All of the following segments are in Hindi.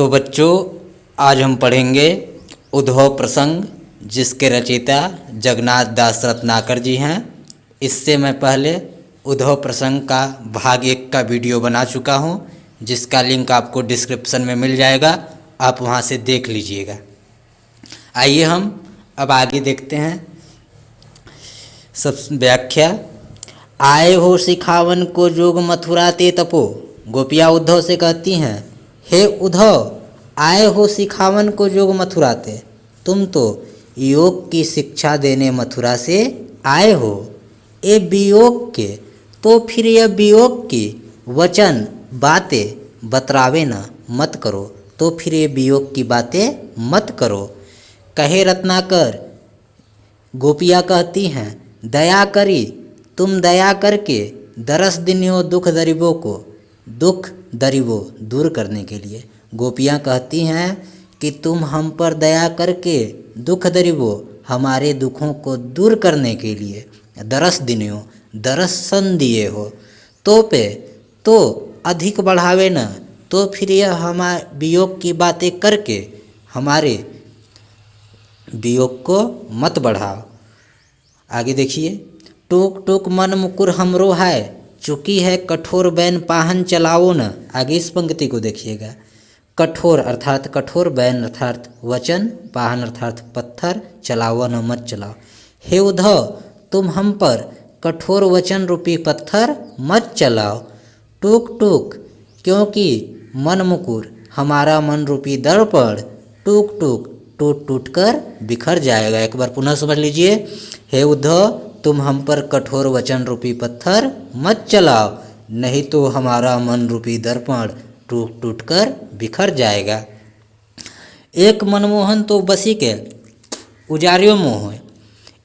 तो बच्चों, आज हम पढ़ेंगे उद्धव प्रसंग, जिसके रचयिता जगन्नाथ दास रत्नाकर जी हैं। इससे मैं पहले उद्धव प्रसंग का भाग 1 का वीडियो बना चुका हूं, जिसका लिंक आपको डिस्क्रिप्शन में मिल जाएगा, आप वहां से देख लीजिएगा। आइए हम अब आगे देखते हैं। सब व्याख्या। आए हो सिखावन को जोग मथुरा ते तपो। गोपियाँ उद्धव से कहती हैं, हे उद्धव, आए हो सिखावन को जोग मथुरा ते। तुम तो योग की शिक्षा देने मथुरा से आए हो। ए वियोग के तो फिर यह वियोग की वचन बातें बतरावे न मत करो। तो फिर ये वियोग की बातें मत करो। कहे रत्नाकर, गोपियाँ कहती हैं, दया करी तुम दया करके दरस दिनियो दुख दरिबों को। दुख दरिबो दूर करने के लिए गोपियाँ कहती हैं कि तुम हम पर दया करके दुख दरिबो हमारे दुखों को दूर करने के लिए दरस दिनियो दर्शन दिए हो। तो पे तो अधिक बढ़ावे न, तो फिर यह हमारे वियोग की बातें करके हमारे वियोग को मत बढ़ाओ। आगे देखिए। टूक टूक मन मुकुर हमरो है, चुकी है कठोर बैन पाहन चलाओ न। आगे इस पंक्ति को देखिएगा। कठोर अर्थात कठोर, बैन अर्थात वचन, पाहन अर्थात पत्थर, चलाओ न मत चलाओ। हे उद्धव, तुम हम पर कठोर वचन रूपी पत्थर मत चलाओ। टूक टूक क्योंकि मन मुकुर हमारा मन रूपी दर्पण टूक टूक टूट टूट कर बिखर जाएगा। एक बार पुनः समझ लीजिए। हे उद्धव, तुम हम पर कठोर वचन रूपी पत्थर मत चलाओ, नहीं तो हमारा मन रूपी दर्पण टूट टूट कर बिखर जाएगा। एक मनमोहन तो बसी के उजारियो मोह।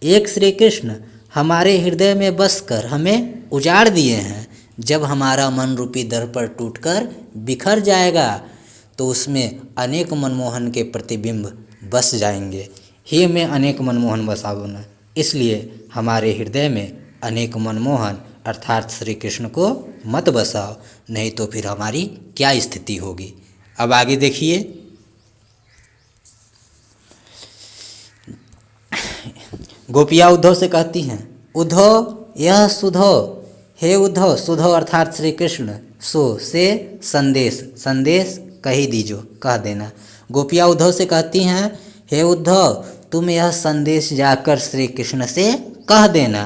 एक श्री कृष्ण हमारे हृदय में बसकर हमें उजाड़ दिए हैं। जब हमारा मन रूपी दर्पण टूटकर बिखर जाएगा तो उसमें अनेक मनमोहन के प्रतिबिंब बस जाएंगे। हे में अनेक मनमोहन बसाओ न, इसलिए हमारे हृदय में अनेक मनमोहन अर्थात श्री कृष्ण को मत बसाओ, नहीं तो फिर हमारी क्या स्थिति होगी। अब आगे देखिए। गोपियाँ उद्धव से कहती हैं, उद्धव यह सुधो। हे उद्धव, सुधो अर्थात श्री कृष्ण, सो से संदेश, संदेश कही दीजो, कह देना। गोपियाँ उद्धव से कहती हैं, हे उद्धव, तुम यह संदेश जाकर श्री कृष्ण से कह देना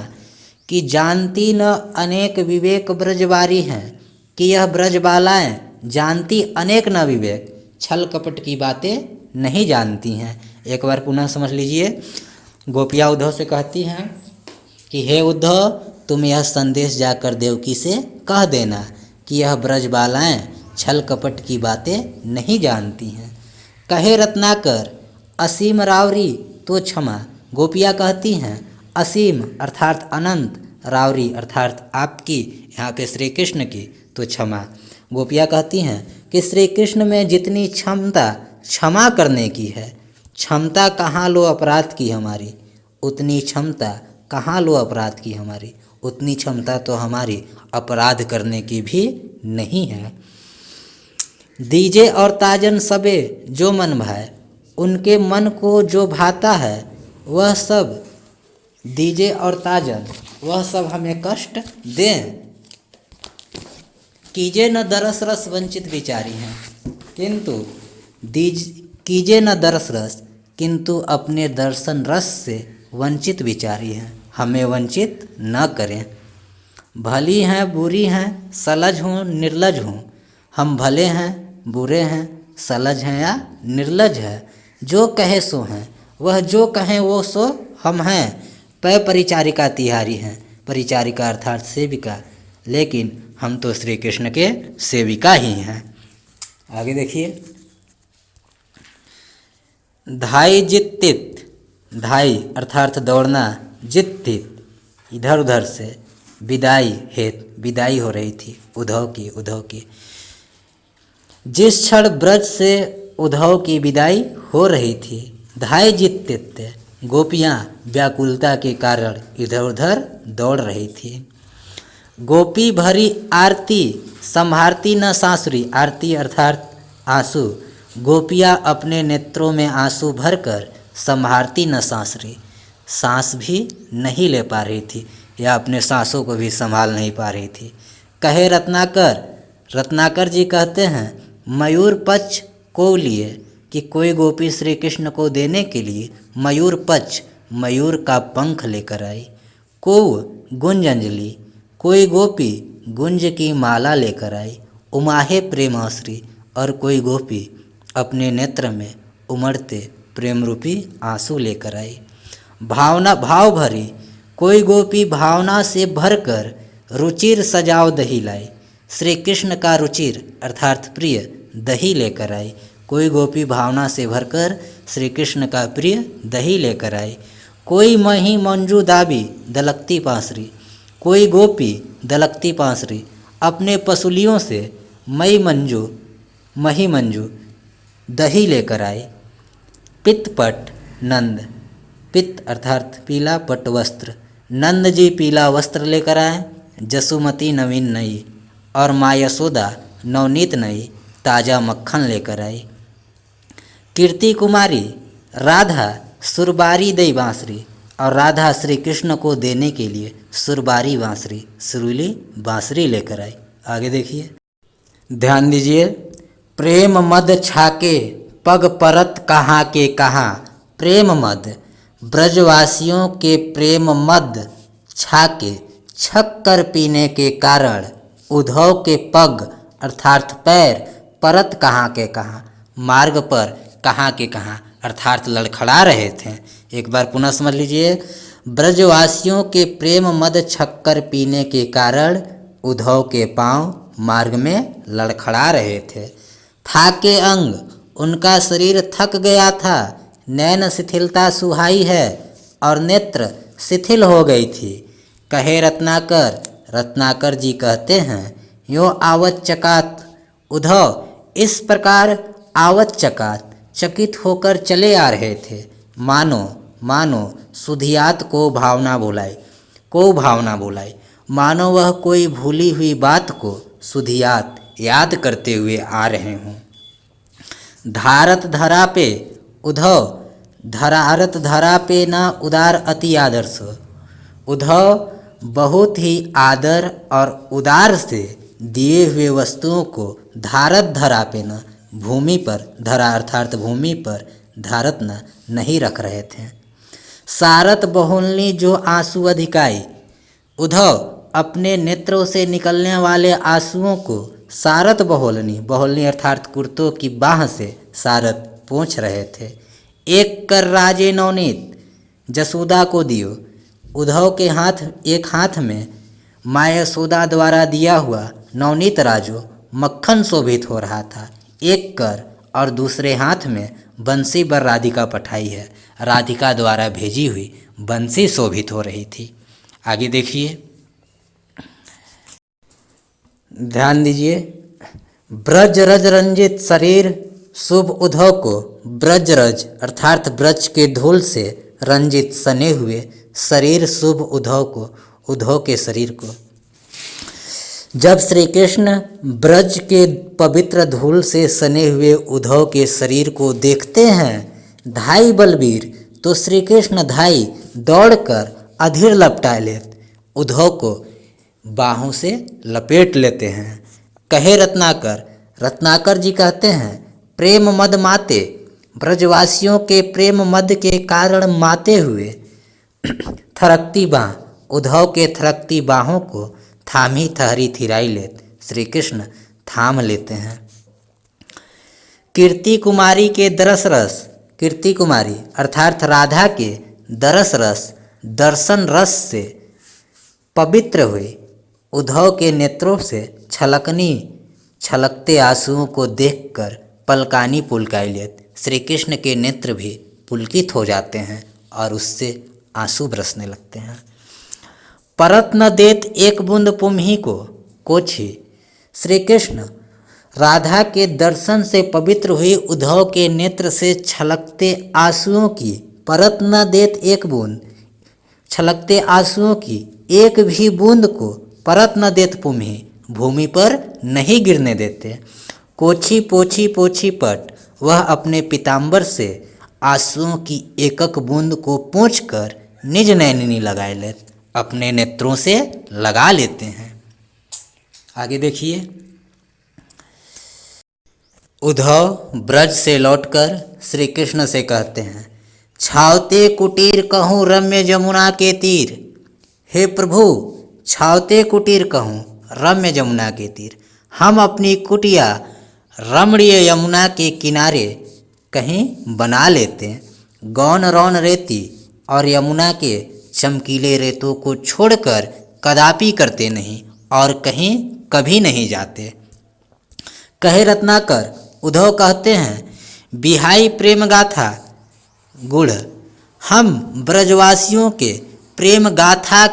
कि जानती न अनेक विवेक ब्रजवारी हैं, कि यह ब्रजबालाएं जानती अनेक न विवेक, छल कपट की बातें नहीं जानती हैं। एक बार पुनः समझ लीजिए। गोपियाँ उद्धव से कहती हैं कि हे उद्धव, तुम यह संदेश जाकर देवकी से कह देना कि यह ब्रजबालाएं छल कपट की बातें नहीं जानती हैं। कहे रत्नाकर, असीम रावरी तो क्षमा। गोपियाँ कहती हैं, असीम अर्थात अनंत, रावरी अर्थात आपकी, यहाँ पे श्री कृष्ण की, तो क्षमा। गोपियाँ कहती हैं कि श्री कृष्ण में जितनी क्षमता क्षमा करने की है, क्षमता कहाँ लो अपराध की हमारी, उतनी क्षमता कहाँ लो अपराध की हमारी, उतनी क्षमता तो हमारी अपराध करने की भी नहीं है। दीजे और ताजन सबे जो मन भाए, उनके मन को जो भाता है वह सब दीजे और ताजन, वह सब हमें कष्ट दें। कीजे न दरस रस वंचित विचारी हैं, किंतु कीजे न दरस रस, किंतु अपने दर्शन रस से वंचित विचारी हैं, हमें वंचित न करें। भली हैं बुरी हैं सलज हों निर्लज हों, हम भले हैं बुरे हैं, सलज हैं या निर्लज हैं, जो कहे सो हैं, वह जो कहें वो सो हम हैं। पै परिचारिका तिहारी हैं, परिचारिका अर्थात सेविका, लेकिन हम तो श्री कृष्ण के सेविका ही हैं। आगे देखिए। धाई जित्तित, धाई अर्थात दौड़ना, जित्तित इधर उधर से, विदाई हेतु विदाई हो रही थी उद्धव की। जिस क्षण ब्रज से उद्धव की विदाई हो रही थी, धाई जित्तित, गोपियाँ व्याकुलता के कारण इधर उधर दौड़ रही थी। गोपी भरी आरती संभारती न सासुरी, आरती अर्थात आंसू, गोपियाँ अपने नेत्रों में आंसू भरकर संभारती न सांस रही, सांस भी नहीं ले पा रही थी या अपने सांसों को भी संभाल नहीं पा रही थी। कहे रत्नाकर, रत्नाकर जी कहते हैं, मयूर पक्ष को लिए कि कोई गोपी श्री कृष्ण को देने के लिए मयूर पक्ष मयूर का पंख लेकर आई। को गुंज अंजलि, कोई गोपी गुंज की माला लेकर आई। उमाहे प्रेमाश्री, और कोई गोपी अपने नेत्र में उमड़ते प्रेम रूपी आंसू लेकर आई। भावना भाव भरी, कोई गोपी भावना से भरकर रुचिर सजाओ दही लाई। श्री कृष्ण का रुचिर अर्थात प्रिय दही लेकर आई। कोई गोपी भावना से भरकर श्री कृष्ण का प्रिय दही लेकर आई। कोई मही मंजू दाबी दलकती पांसरी, कोई गोपी दलकती पांसरी अपने पसुलियों से मई मंजू मही मंजू दही लेकर आई। पित्तपट नंद, पित्त अर्थात पीला, पट वस्त्र, नंद जी पीला वस्त्र लेकर आए। जसुमती नवीन नई, और माँ यशोदा नवनीत नई ताज़ा मक्खन लेकर आई। कीर्ति कुमारी राधा सुरबारी दई बांसुरी, और राधा श्री कृष्ण को देने के लिए सुरबारी बांसुरी सुरीली बांसुरी लेकर आई। आगे देखिए, ध्यान दीजिए। प्रेम मद छाके पग परत कहाँ के कहाँ, प्रेम मद ब्रजवासियों के प्रेम मद छाके छक्कर पीने के कारण उद्धव के पग अर्थात पैर परत कहाँ के कहाँ, मार्ग पर कहाँ के कहाँ अर्थात लड़खड़ा रहे थे। एक बार पुनः समझ लीजिए। ब्रजवासियों के प्रेम मद छक्कर पीने के कारण उद्धव के पांव मार्ग में लड़खड़ा रहे थे। थाके अंग, उनका शरीर थक गया था। नैन शिथिलता सुहाई है, और नेत्र शिथिल हो गई थी। कहे रत्नाकर, रत्नाकर जी कहते हैं, यो आवत चकात उद्धव इस प्रकार आवत चकात चकित होकर चले आ रहे थे। मानो मानो सुधियात को भावना बोलाई, को भावना बोलाई, मानो वह कोई भूली हुई बात को सुधियात याद करते हुए आ रहे हों। धारत धरा पे उद्धव, धारत धरा पे ना उदार अति आदर्श, उद्धव बहुत ही आदर और उदार से दिए हुए वस्तुओं को धारत धरा पे न भूमि पर, धरा अर्थात भूमि पर, धारत न नहीं रख रहे थे। सारत बहुलनी जो आंसू अधिकाई, उद्धव अपने नेत्रों से निकलने वाले आंसुओं को सारत बहुलनी, बहुलनी अर्थात कुर्तों की बाह से सारत पोंछ रहे थे। एक कर राजे नवनीत जसोदा को दियो, उद्धव के हाथ, एक हाथ में माँ यशोदा द्वारा दिया हुआ नवनीत राजो मक्खन शोभित हो रहा था। एक कर और दूसरे हाथ में बंसी पर राधिका पठाई है, राधिका द्वारा भेजी हुई बंसी शोभित हो रही थी। आगे देखिए, ध्यान दीजिए। ब्रज रज रंजित शरीर शुभ उद्धव को, ब्रज रज अर्थात ब्रज के धूल से रंजित सने हुए शरीर शुभ उद्धव को, उद्धव के शरीर को। जब श्री कृष्ण ब्रज के पवित्र धूल से सने हुए उद्धव के शरीर को देखते हैं धाई बलबीर, तो श्री कृष्ण धाई दौड़कर अधीर लपटा लेते उद्धव को बाहों से लपेट लेते हैं। कहे रत्नाकर, रत्नाकर जी कहते हैं, प्रेम मद माते, ब्रजवासियों के प्रेम मद के कारण माते हुए थरकती बाह, उद्धव के थरकती बाहों को थामी थहरी थिराई लेते श्री कृष्ण थाम लेते हैं। कीर्ति कुमारी के दरस रस, कीर्ति कुमारी अर्थात राधा के दरस रस, दर्शन रस से पवित्र हुए उद्धव के नेत्रों से छलकते आंसुओं को देखकर पलकानी पुलकाई लेते श्री कृष्ण के नेत्र भी पुलकित हो जाते हैं और उससे आंसू बरसने लगते हैं। परत न देत एक बूंद पुम्ही को कोछी, श्री कृष्ण राधा के दर्शन से पवित्र हुई उद्धव के नेत्र से छलकते आंसुओं की, परत न देत एक बूंद, छलकते आंसुओं की एक भी बूंद को परत न देत पुम्ही, भूमि पर नहीं गिरने देते। कोछी पोछी पोछी पट, वह अपने पीताम्बर से आंसुओं की एकक बूंद को पोंछकर निज नैनिनी लगाए ले अपने नेत्रों से लगा लेते हैं। आगे देखिए। उद्धव ब्रज से लौटकर श्री कृष्ण से कहते हैं, छावते कुटीर कहूँ रम्य जमुना के तीर। हे प्रभु, छावते कुटीर कहूँ रम्य जमुना के तीर। हम अपनी कुटिया रमणीय यमुना के किनारे कहीं बना लेते हैं। गौन रौन रेती और यमुना के चमकीले रेतों को छोड़कर कदापि करते नहीं और कहीं कभी नहीं जाते। कहे रत्नाकर, उद्धव कहते हैं, बिहाई प्रेम गाथा गुढ़। हम ब्रजवासियों के प्रेम गाथा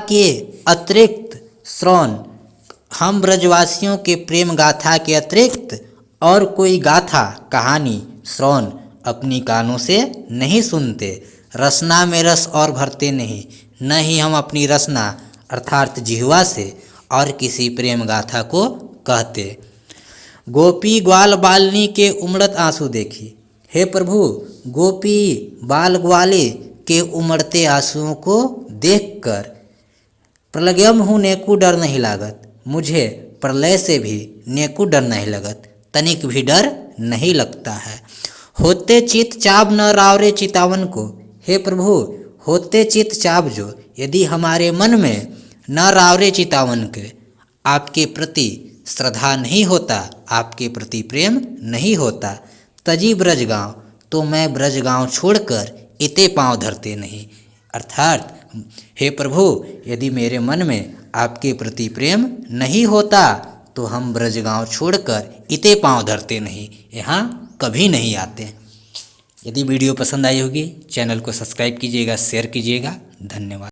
के अतिरिक्त और कोई गाथा कहानी श्रवण अपनी कानों से नहीं सुनते। रसना में रस और भरते नहीं, न ही हम अपनी रसना अर्थात जिह्वा से और किसी प्रेम गाथा को कहते। गोपी ग्वाल बालनी के उमड़त आंसू देखी। हे प्रभु, गोपी बाल ग्वाले के उमड़ते आंसुओं को देखकर प्रलयम हूँ नेकू डर नहीं लागत। मुझे प्रलय से भी नेकू डर नहीं लगत, तनिक भी डर नहीं लगता है। होते चित चाब न रावरे चितावन को। हे प्रभु, होते चित चाब जो यदि हमारे मन में न रावरे चितावन के आपके प्रति श्रद्धा नहीं होता, आपके प्रति प्रेम नहीं होता, तजी ब्रजगांव तो मैं ब्रजगांव छोड़कर इते पांव धरते नहीं। अर्थात हे प्रभु, यदि मेरे मन में आपके प्रति प्रेम नहीं होता तो हम ब्रजगांव छोड़कर इते पांव धरते नहीं, यहाँ कभी नहीं आते। यदि वीडियो पसंद आई होगी चैनल को सब्सक्राइब कीजिएगा, शेयर कीजिएगा। धन्यवाद।